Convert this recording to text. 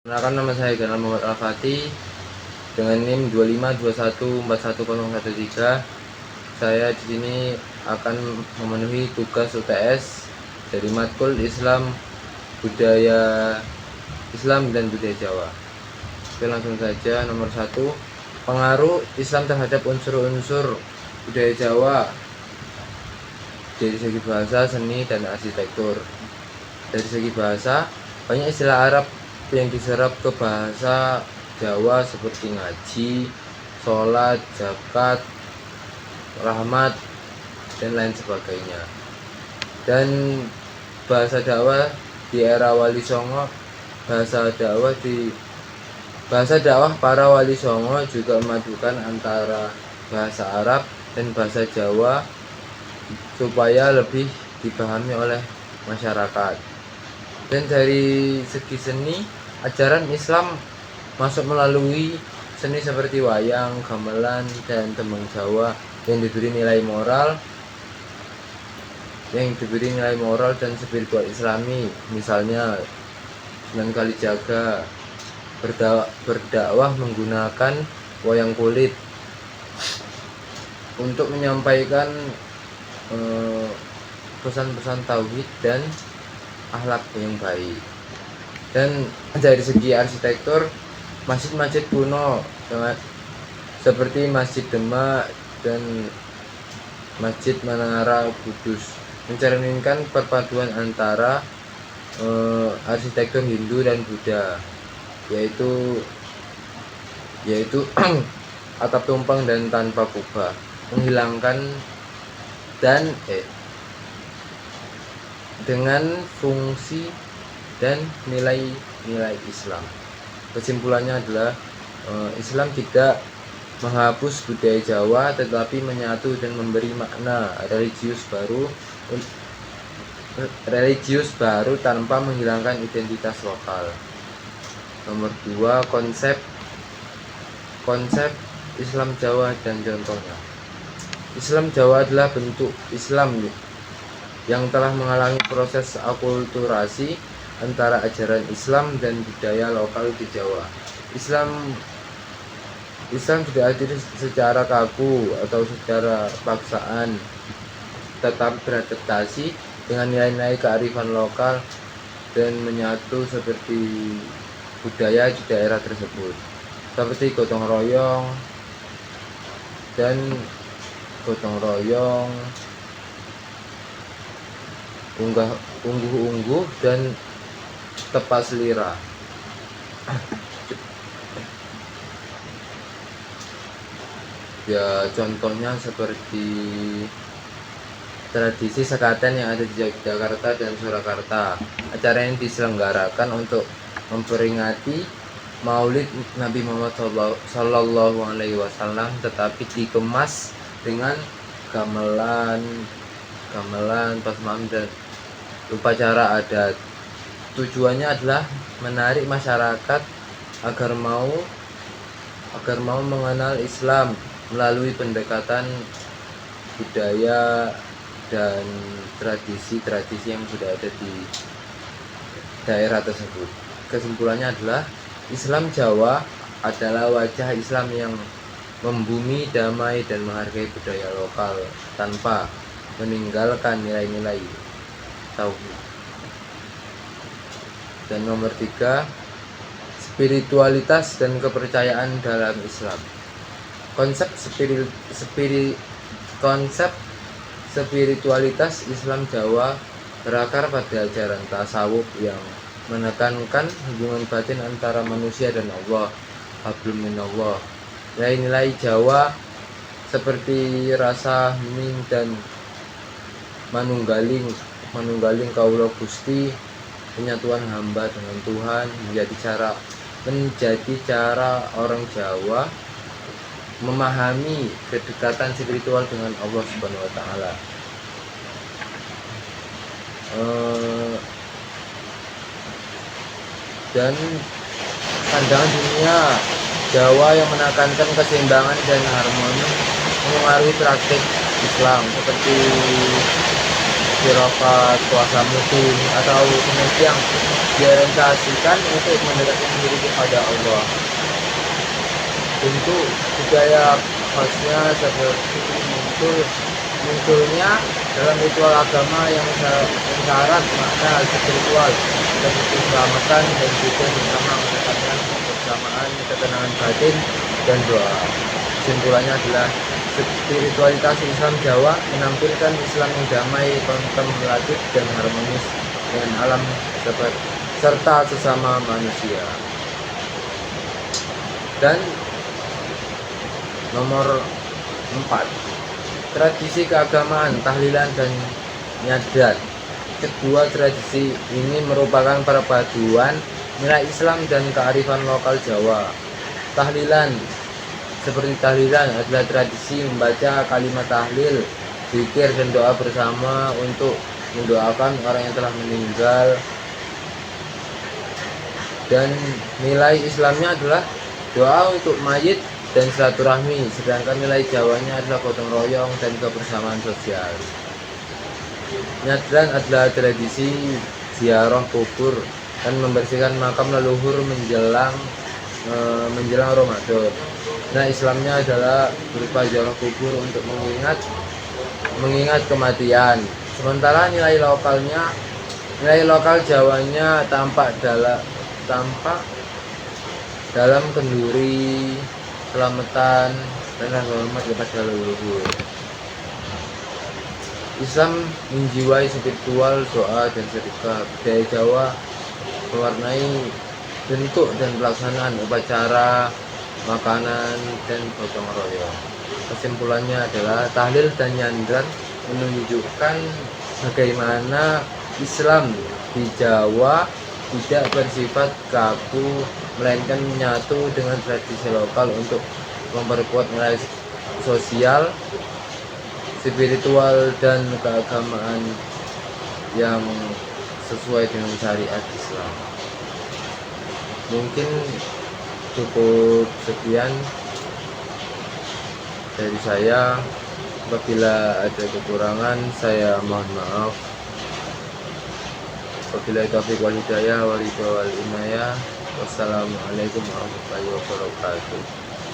Perkenalkan, nama saya Ganal Muhammad Al-Fatih dengan NIM 2521411013. Saya di sini akan memenuhi tugas UTS dari matkul Islam, budaya Islam dan budaya Jawa. Oke, langsung saja. Nomor 1, pengaruh Islam terhadap unsur-unsur budaya Jawa dari segi bahasa, seni, dan arsitektur. Dari segi bahasa, banyak istilah Arab yang diserap ke bahasa Jawa seperti ngaji, sholat, zakat, rahmat, dan lain sebagainya. Dan bahasa dakwah di era Wali Songo, bahasa dakwah para Wali Songo juga memadukan antara bahasa Arab dan bahasa Jawa supaya lebih dipahami oleh masyarakat. Dan dari segi seni, ajaran Islam masuk melalui seni seperti wayang, gamelan, dan tembang Jawa yang diberi nilai moral dan spiritual Islami. Misalnya Sunan Kalijaga berdakwah menggunakan wayang kulit untuk menyampaikan pesan-pesan tauhid dan akhlak yang baik. Dan dari segi arsitektur, masjid-masjid kuno seperti Masjid Demak dan Masjid Menara Kudus mencerminkan perpaduan antara arsitektur Hindu dan Buddha, yaitu atap tumpang dan tanpa kubah, menghilangkan dan dengan fungsi dan nilai-nilai Islam. Kesimpulannya adalah Islam tidak menghapus budaya Jawa, tetapi menyatu dan memberi makna religius baru tanpa menghilangkan identitas lokal. Nomor 2, konsep Islam Jawa dan contohnya. Islam Jawa adalah bentuk Islam yang telah mengalami proses akulturasi antara ajaran Islam dan budaya lokal di Jawa. Islam tidak hadir secara kaku atau secara paksaan, tetap beradaptasi dengan nilai-nilai kearifan lokal dan menyatu seperti budaya di daerah tersebut, seperti gotong royong, ungguh-ungguh, dan tepas lira. Ya, contohnya seperti tradisi sekaten yang ada di Yogyakarta dan Surakarta. Acara yang diselenggarakan untuk memperingati Maulid Nabi Muhammad SAW, tetapi dikemas dengan gamelan, pasmam, dan upacara adat. Tujuannya adalah menarik masyarakat agar mau mengenal Islam melalui pendekatan budaya dan tradisi-tradisi yang sudah ada di daerah tersebut. Kesimpulannya adalah Islam Jawa adalah wajah Islam yang membumi, damai, dan menghargai budaya lokal tanpa meninggalkan nilai-nilai tauhid. Dan nomor 3, spiritualitas dan kepercayaan dalam Islam. Konsep spiritualitas Islam Jawa berakar pada ajaran tasawuf yang menekankan hubungan batin antara manusia dan Allah, hablum minallah. Nilai-nilai Jawa seperti rasa hening dan manunggaling kaula Gusti, penyatuan hamba dengan Tuhan menjadi cara orang Jawa memahami kedekatan spiritual dengan Allah Subhanahu wa taala. Dan pandangan dunia Jawa yang menekankan keseimbangan dan harmoni mengaruhi praktik Islam seperti khilafat, puasa musim, atau seperti yang diorientasikan untuk mendekatkan diri kepada Allah. Bentuk budaya khasnya seperti munculnya dalam ritual agama yang syarat makna spiritual seperti keselamatan dan juga bersama mendapatkan kebersamaan, ketenangan batin dan doa. Kesimpulannya adalah spiritualitas Islam Jawa menampilkan Islam yang damai, kontemplatif dan harmonis dengan alam serta sesama manusia. Dan nomor 4, tradisi keagamaan, tahlilan dan nyadran. Kedua tradisi ini merupakan perpaduan nilai Islam dan kearifan lokal Jawa. Seperti tahlilan adalah tradisi membaca kalimat tahlil, zikir dan doa bersama untuk mendoakan orang yang telah meninggal. Dan nilai Islamnya adalah doa untuk mayit dan silaturahmi, sedangkan nilai Jawanya adalah gotong royong dan kebersamaan sosial. Nyadran adalah tradisi ziarah kubur dan membersihkan makam leluhur menjelang Ramadan. Nah, Islamnya adalah berupa ziarah kubur untuk mengingat kematian. Sementara nilai lokal Jawanya tampak dalam kenduri, selamatan dan rasa hormat kepada leluhur. Islam menjiwai spiritual, doa dan sedekah. Budaya Jawa mewarnai bentuk dan pelaksanaan upacara, makanan dan gotong royong. Kesimpulannya adalah tahlil dan nyadran menunjukkan bagaimana Islam di Jawa tidak bersifat kaku, melainkan menyatu dengan tradisi lokal untuk memperkuat nilai sosial, spiritual dan keagamaan yang sesuai dengan syariat Islam. Mungkin cukup sekian dari saya. Apabila ada kekurangan, saya mohon maaf. Wabillahi taufiq wal hidayah wal inayah. Wassalamualaikum warahmatullahi wabarakatuh.